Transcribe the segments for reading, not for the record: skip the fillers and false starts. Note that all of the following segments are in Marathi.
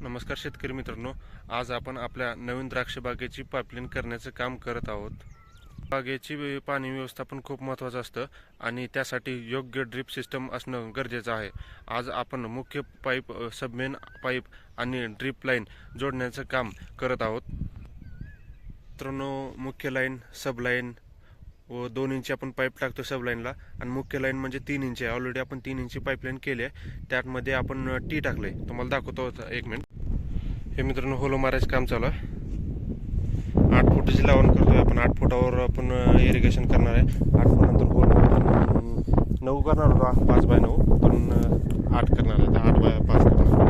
नमस्कार शेतकरी मित्रांनो, आज आपण आपल्या नवीन द्राक्ष बागेची पाईपलाईन करण्याचं काम करत आहोत. बागेची पाणी व्यवस्थापन खूप महत्त्वाचं असतं आणि त्यासाठी योग्य ड्रिप सिस्टम असणं गरजेचं आहे. आज आपण मुख्य पाईप, सबमेन पाईप आणि ड्रिप लाईन जोडण्याचं काम करत आहोत. मित्रांनो, मुख्य लाईन, सब लाईन व 2 इंची आपण पाईप टाकतो सब लाईनला आणि मुख्य लाईन म्हणजे 3 इंची आहे. ऑलरेडी आपण 3 इंची पाईपलाईन केली आहे. त्यामध्ये आपण टी टाकले, तुम्हाला दाखवतो एक मिनिट. हे मित्रांनो, होलो मारायचं काम चालू आहे. 8 फुटाची लावण करतोय आपण. 8 फुटावर आपण इरिगेशन करणार आहे. 8 फुटानंतर होल 9 करणार होतो, 5 बाय 9, पण 8 करणार आहे. 8 बाय 5 करणार.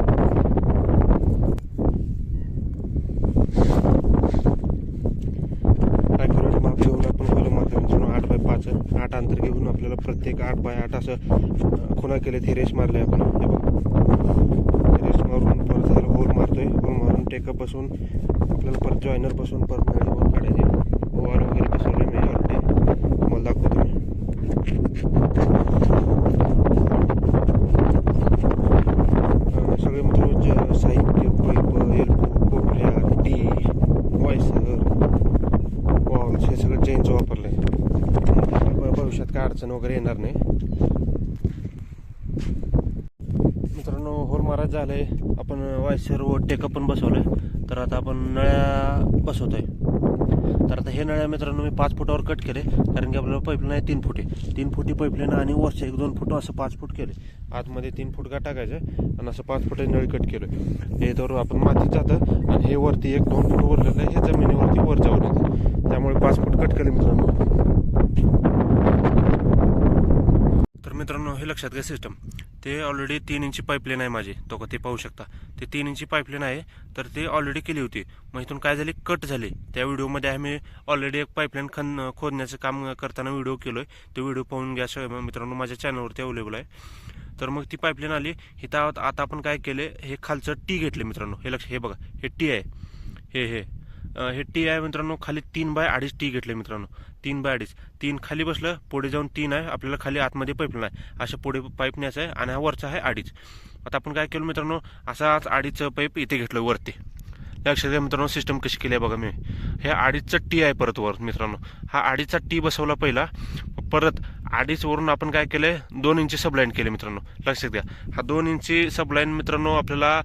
ॲक्युरेट माप घेऊन आपण होल मारतो मित्रांनो. 8 बाय 5, 8 अंतर घेऊन आपल्याला प्रत्येक 8 बाय 8 असं खुणा केले. हे रेस मारले आपण. हे बघ, रेस मारून परत झालं होल मारतोय. होल मारून टेकअप बसून आपल्याला परत जॉईनर बसून परत नळीवर काढायचे. ओवाल वगैरे बसवले मी ऑलरेडी, तुम्हाला दाखवतो मी. सगळे मित्रांनो साहित्य, पाईप, एल्बो, कोपऱ्या, टी, वॉयसर, वॉल्स हे सगळं चेनचं वापरलं आहे. भविष्यात काय अडचण वगैरे येणार नाही. मित्रांनो, होल मारायचं झालं आहे. आपण वायसर व टेकअप पण बसवलं आहे. तर आता आपण नळ्या बसवतो आहे. तर आता हे नळ्या मित्रांनो मी 5 फुटावर कट केले, कारण की आपल्याला पाईपलाईन आहे 3 फुटे. 3 फुटी पाईपलाईन आणि वरच्या 1-2 फूट असं 5 फूट केले. आतमध्ये 3 फूट का टाकायचं आणि असं 5 फुटाची नळी कट केलं. हे तर आपण मातीत जातं आणि हे वरती 1-2 फूट वरलेलं आहे. हे जमिनीवरती वर जाऊन येतं, त्यामुळे 5 फूट कट केले मित्रांनो. तर मित्रांनो, हे लक्षात घ्या सिस्टम. ते ऑलरेडी 3 इंची पाईपलाईन आहे माझी, तो का ते पाहू शकता. ते 3 इंची पाईपलाईन आहे. तर ते ऑलरेडी केली होती. मग इथून काय झाली, कट झाली. त्या व्हिडिओमध्ये आम्ही ऑलरेडी एक पाईपलाईन खोदण्याचं काम करताना व्हिडिओ केलोय. तो व्हिडिओ पाहून घ्या मित्रांनो, माझ्या चॅनलवरती अवेलेबल आहे. तर मग ती पाईपलाईन आली. इथं आता आपण काय केले, हे खालचं टी घेतले मित्रांनो. हे हे बघा, हे टी आहे. हे टी आहे मित्रांनो. खाली 3 बाय 2.5 टी घेतले मित्रांनो. 3 बाय 2.5, 3 खाली बसलं, पुढे जाऊन 3 आहे. आपल्याला खाली आतमध्ये पाईपलाईन आहे. अशा पुढे पाईप न्यायचं आहे आणि हा वरचा आहे 2.5. आता आपण काय केलं मित्रांनो, असाच 2.5चं पाईप इथे घेतलं वरती. लक्षात घ्या मित्रांनो, सिस्टम कशी केली आहे बघा मी. हे 2.5चं टी आहे परत वर मित्रांनो. हा 2.5चा टी बसवला पहिला. परत 2.5 वरून आपण काय केलंय, 2 इंची सबलाईन केले मित्रांनो. लक्षात घ्या, हा 2 इंची सबलाईन मित्रांनो आपल्याला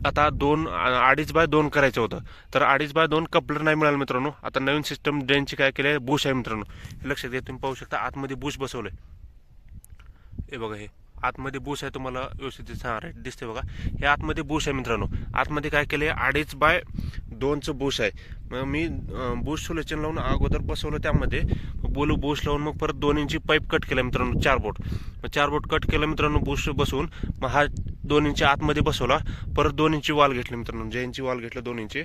आता 2.5 बाय 2 करायचं होतं. तर 2.5 बाय 2 कपलर नाही मिळालं मित्रांनो. आता नवीन सिस्टम ड्रेनची काय केली आहे, बुश आहे मित्रांनो. हे लक्षात घ्या, तुम्ही पाहू शकता आतमध्ये बुश बसवलंय. हे बघा, हे आतमध्ये बुश आहे. तुम्हाला व्यवस्थित दिसते बघा. हे आतमध्ये बुश आहे मित्रांनो. आतमध्ये काय केले, 2.5 बाय 2चं बुश आहे. मग मी बुश सोल्युशन लावून अगोदर बसवलं, त्यामध्ये बुश लावून मग परत 2 इंची पाईप कट केला मित्रांनो. 4 बोट, मग 4 बोट कट केलं मित्रांनो बुश बसवून. मग हा 2 इंची आतमध्ये बसवला. परत 2 इंची वॉल घेतली मित्रांनो. जैनची वॉल घेतलं 2 इंची.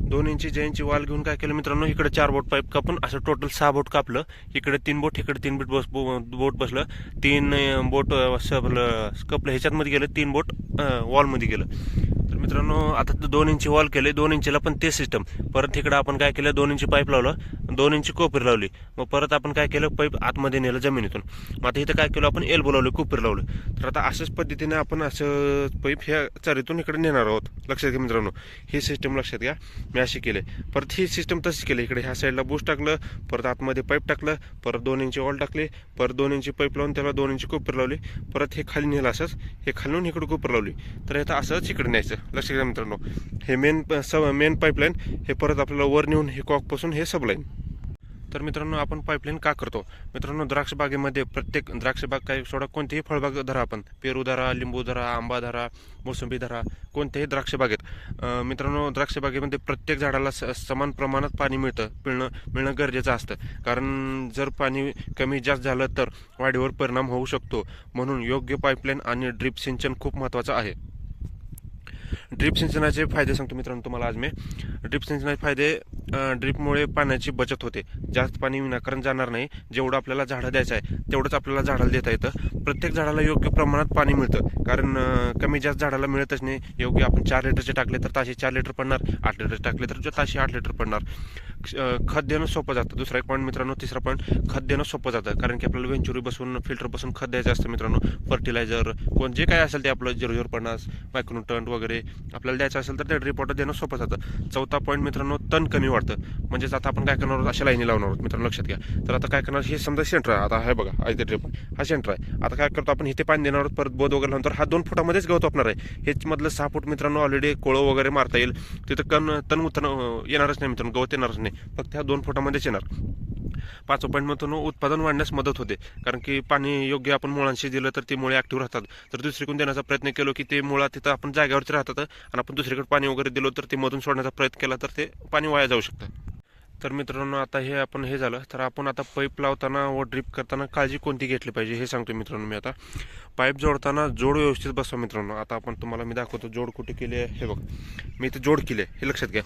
2 इंची जैनची वॉल घेऊन काय केलं मित्रांनो, इकडे 4 बोट पाईप कापून असं टोटल 6 बोट कापलं. इकडे 3 बोट, इकडे 3 बोट बसलं. 3 बोट कपलं ह्याच्यातमध्ये गेलं. 3 बोट वॉलमध्ये गेलं. तर मित्रांनो, आता 2 इंची वॉल केले. 2 इंचीला पण ते सिस्टम. परत इकडं आपण काय केलं, 2 इंची पाईप लावलं, 2 इंची कोपरी लावली. मग परत आपण काय केलं, पाईप आतमध्ये नेलं जमिनीतून. मग आता इथं काय केलं आपण, एल्बो लावलं, कोपरी लावलं. तर आता अशाच पद्धतीने आपण असं पाईप ह्या चारीतून इकडे नेणार आहोत. लक्षात घ्या मित्रांनो, ही सिस्टम लक्षात घ्या, मी अशी केले. परत ही सिस्टम तशीच केली. इकडे ह्या साईडला बुश टाकलं, परत आतमध्ये पाईप टाकलं, परत 2 इंची वॉल टाकली, परत 2 इंची पाईप लावून त्याला 2 इंची कोपरी लावली. परत हे खाली नेलं असंच, हे खालून इकडे कोपरी लावली. तर आता असंच इकडे न्यायचं. लक्षात घ्या मित्रांनो, हे मेन पाईपलाईन हे परत आपल्याला वर नेऊन हे कॉकपासून हे सबलाईन. तर मित्रांनो, आपण पाईपलाईन का करतो मित्रांनो, द्राक्ष बागेमध्ये प्रत्येक द्राक्ष बाग काय सोडा, कोणतेही फळबाग धरा, आपण पेरू धरा, लिंबू धरा, आंबा धरा, मोसंबी धरा, कोणत्याही द्राक्ष बागेत मित्रांनो, द्राक्ष बागेमध्ये प्रत्येक झाडाला समान प्रमाणात पाणी मिळणं गरजेचं असतं. कारण जर पाणी कमी जास्त झालं तर वाढीवर परिणाम होऊ शकतो. म्हणून योग्य पाईपलाईन आणि ड्रिप सिंचन खूप महत्त्वाचं आहे. ड्रीप सिंचनाचे फायदे सांगतो मित्रांनो तुम्हाला आज मी. ड्रीप सिंचनाचे फायदे, ड्रीपमुळे पाण्याची बचत होते, जास्त पाणी विनाकारण जाणार नाही. जेवढं आपल्याला झाडं द्यायचं आहे तेवढंच आपल्याला झाडाला देता येतं. प्रत्येक झाडाला योग्य प्रमाणात पाणी मिळतं, कारण कमी जास्त झाडाला मिळतच नाही. योग्य आपण 4 लिटरचे टाकले तर ताशी 4 लिटर पडणार, 8 लिटर टाकले तर ताशी 8 लिटर पडणार. खत देणं सोपं जातं. दुसरा एक पॉईंट मित्रांनो, तिसरा पॉईंट, खत देणं सोपं जातं, कारण की आपल्याला वेंचुरी बसून फिल्टर बसून खत द्यायचं असतं मित्रांनो. फर्टिलायझर कोण जे काय असेल ते आपलं 0.050 मायक्रोन्यूटन वगैरे आपल्याला द्यायचं असेल तर ते ड्रीप वॉटर देणं सोपं जातं. चौथा पॉईंट मित्रांनो, तण कमी वाढतं. म्हणजेच आता आपण काय करणार आहोत, अशा लाईनी लावणार आहोत मित्रांनो, लक्षात घ्या. तर आता काय करणार, हे समजा सेंटर आहे, आता हे बघा इथे ड्रीप हा सेंटर आहे. आता काय करतो आपण, इथे पाणी देणार आहोत, परत बोध वगैरे नंतर हा 2 फुटामध्येच गवत वापरणार आहे. हेच मधलं 6 फूट मित्रांनो ऑलरेडी कोळं वगैरे मारता येईल, तिथं तण उतन येणारच नाही मित्रांनो, गवत येणारच नाही, फक्त ह्या 2 फुटामध्येच येणार. 5 पॉईंट मित्रांनो, उत्पादन वाढण्यास मदत होते, कारण की पाणी योग्य आपण मुळांशी दिलं तर ती मुळे ऍक्टिव्ह राहतात. तर दुसरीकडून देण्याचा प्रयत्न केलो की ते मुळा तिथं आपण जागेवरच राहतात, आणि आपण दुसरीकडे पाणी वगैरे दिलो तर ते मधून सोडण्याचा प्रयत्न केला तर ते पाणी वाया जाऊ शकतं. तर मित्रांनो, आता हे झालं, तर आपण आता पाईप लावताना व ड्रीप करताना काळजी कोणती घेतली पाहिजे हे सांगतो मित्रांनो मी. आता पाईप जोडताना जोड व्यवस्थित बसवा मित्रांनो. आता आपण तुम्हाला मी दाखवतो जोड कुठे केली आहे, हे बघ मी इथे जोड केले, हे लक्षात घ्या.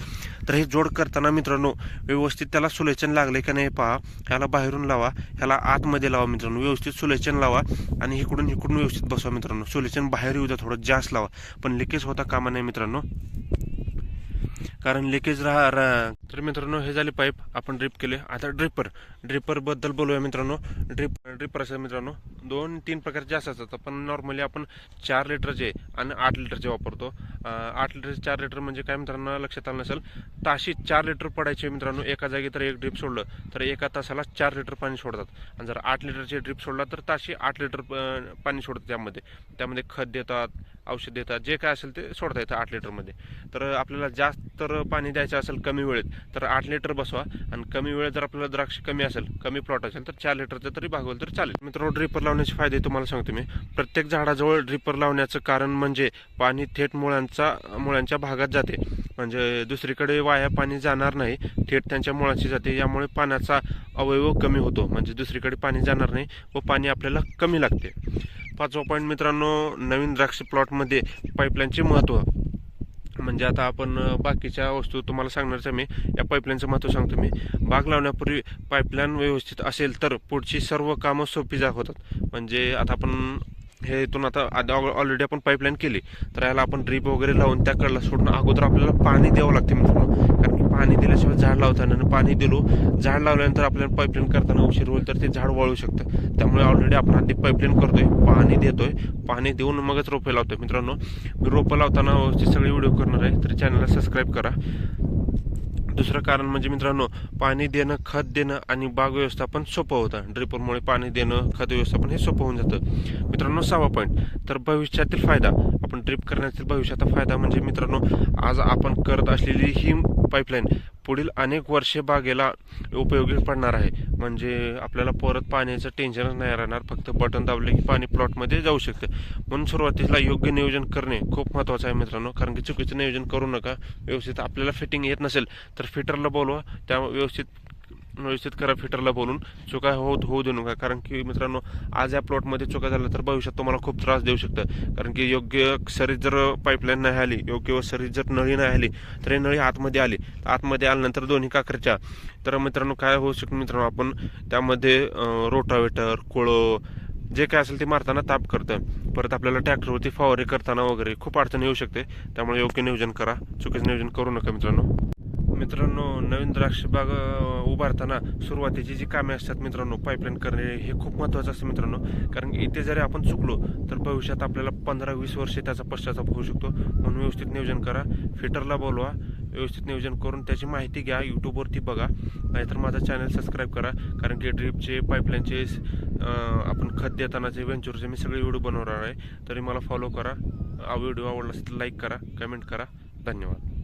तर हे जोड करताना मित्रांनो व्यवस्थित त्याला सुलेचन लागले का नाही पहा. ह्याला बाहेरून लावा, ह्याला आतमध्ये लावा मित्रांनो, व्यवस्थित सुलेचन लावा, आणि इकडून व्यवस्थित बसवा मित्रांनो. सुलेचन बाहेर येऊ द्या, थोडं जास्त लावा, पण लिकेज होता कामा नाही मित्रांनो, कारण लिकेज तर मित्रांनो हे झाले पाईप आपण ड्रिप केले. आता ड्रिपर बद्दल बोलूया मित्रांनो. ड्रिपर असं मित्रांनो 2-3 प्रकारचे असतात, पण नॉर्मली आपण 4 लिटरचे आणि 8 लिटरचे वापरतो. 8 लिटरचे 4 लिटर म्हणजे काय मित्रांनो, लक्षात आलं नसेल, ताशी 4 लिटर पडायचे मित्रांनो. एका जागी तर एक ड्रिप सोडलं तर एका तासाला 4 लिटर पाणी सोडतात, आणि जर 8 लिटरचे ड्रिप सोडला तर ताशी 8 लिटर पाणी सोडतात. त्यामध्ये खत देतात, औषध देतात, जे काय असेल ते सोडता येतं 8 लिटरमध्ये. तर आपल्याला जास्त तर पाणी द्यायचं असेल कमी वेळेत तर 8 लिटर बसवा, आणि कमी वेळेत जर आपल्याला द्राक्ष कमी असेल, कमी प्लॉट असेल तर 4 लिटरचं तरी भागवलं तर चालेल. मित्रांनो, ड्रिपर लावण्याचे फायदे तुम्हाला सांगतो मी. प्रत्येक झाडाजवळ ड्रिपर लावण्याचं कारण म्हणजे पाणी थेट मुळांच्या भागात जाते, म्हणजे दुसरीकडे वाया पाणी जाणार नाही, थेट त्यांच्या मुळाशी जाते. यामुळे पाण्याचा अवयव कमी होतो, म्हणजे दुसरीकडे पाणी जाणार नाही व पाणी आपल्याला कमी लागते. 5वा पॉईंट मित्रांनो, नवीन द्राक्ष प्लॉटमध्ये पाईपलाईनचे महत्त्व. म्हणजे आता आपण बाकीच्या वस्तू तुम्हाला सांगणारच आहे मी, या पाईपलाईनचं महत्त्व सांगतो मी. बाग लावण्यापूर्वी पाईपलाईन व्यवस्थित असेल तर पुढची सर्व कामं सोपी होतात. म्हणजे आता आपण हे इथून आता ऑलरेडी आपण पाईपलाईन केली, तर याला आपण ड्रीप वगैरे लावून त्या कडला सोडून अगोदर आपल्याला पाणी द्यावं लागते मित्रांनो, कारण की पाणी दिल्याशिवाय झाड लावताना, पाणी झाड लावल्यानंतर आपल्याला पाईपलाईन करताना उशीर होईल तर ते झाड वाळू शकतं. त्यामुळे ऑलरेडी आपण आधी पाईपलाईन करतोय, पाणी देतोय, पाणी देऊन मगच रोपे लावतोय मित्रांनो. मी रोपं लावताना व्यवस्थित सगळे व्हिडिओ करणार आहे, तर चॅनलला सबस्क्राईब करा. दुसरं कारण म्हणजे मित्रांनो, पाणी देणं, खत देणं आणि बाग व्यवस्थापन सोपं होतं. ड्रिपरमुळे पाणी देणं, खत व्यवस्थापन हे सोपं होऊन जातं मित्रांनो. 6वा पॉईंट, तर भविष्यातील फायदा. आपण ड्रिप करण्यातील भविष्याचा फायदा म्हणजे मित्रांनो, आज आपण करत असलेली ही पाईपलाईन पुढील अनेक वर्षे बागेला उपयोगी पडणार आहे. म्हणजे आपल्याला परत पाण्याचं टेन्शनच नाही राहणार, फक्त बटन दाबले की पाणी प्लॉटमध्ये जाऊ शकतं. म्हणून सुरुवातीला योग्य नियोजन करणे खूप महत्त्वाचं आहे मित्रांनो, कारण की चुकीचं नियोजन करू नका. व्यवस्थित आपल्याला फिटिंग येत नसेल तर फिटरला बोलवा, त्या व्यवस्थित करा फिटरला बोलून. चुका होऊ देऊ नका, कारण की मित्रांनो आज या प्लॉटमध्ये चुका झाल्या तर भविष्यात तुम्हाला खूप त्रास देऊ शकतं. कारण की योग्य सरीत जर पाईपलाईन नाही आली, योग्य सरीत जर नळी नाही आली तर ही नळी आतमध्ये आल्यानंतर दोन्ही काकरच्या, तर मित्रांनो काय होऊ शकतं मित्रांनो, आपण त्यामध्ये रोटावेटर, कोळं जे काय असेल ते मारताना ताप करतं. परत आपल्याला ट्रॅक्टरवरती फवारणी करताना वगैरे खूप अडचण येऊ शकते. त्यामुळे योग्य नियोजन करा, चुकीचं नियोजन करू नका मित्रांनो. नवीन द्राक्ष बाग उभारताना सुरुवातीची जी कामे असतात मित्रांनो, पाईपलाईन करणे हे खूप महत्त्वाचं असतं मित्रांनो, कारण इथे जरी आपण चुकलो तर भविष्यात आपल्याला 15-20 वर्षे त्याचा पश्चाताप होऊ शकतो. म्हणून व्यवस्थित नियोजन करा, फिटरला बोलवा, व्यवस्थित नियोजन करून त्याची माहिती घ्या, यूट्यूबवरती बघा, नाहीतर माझा चॅनल सबस्क्राईब करा. कारण की ड्रीपचे, पाईपलाईनचे, आपण खत देतानाचे, वेंचरचे मी सगळे व्हिडिओ बनवणार आहे. तरी मला फॉलो करा. व्हिडिओ आवडला असेल तर लाईक करा, कमेंट करा. धन्यवाद.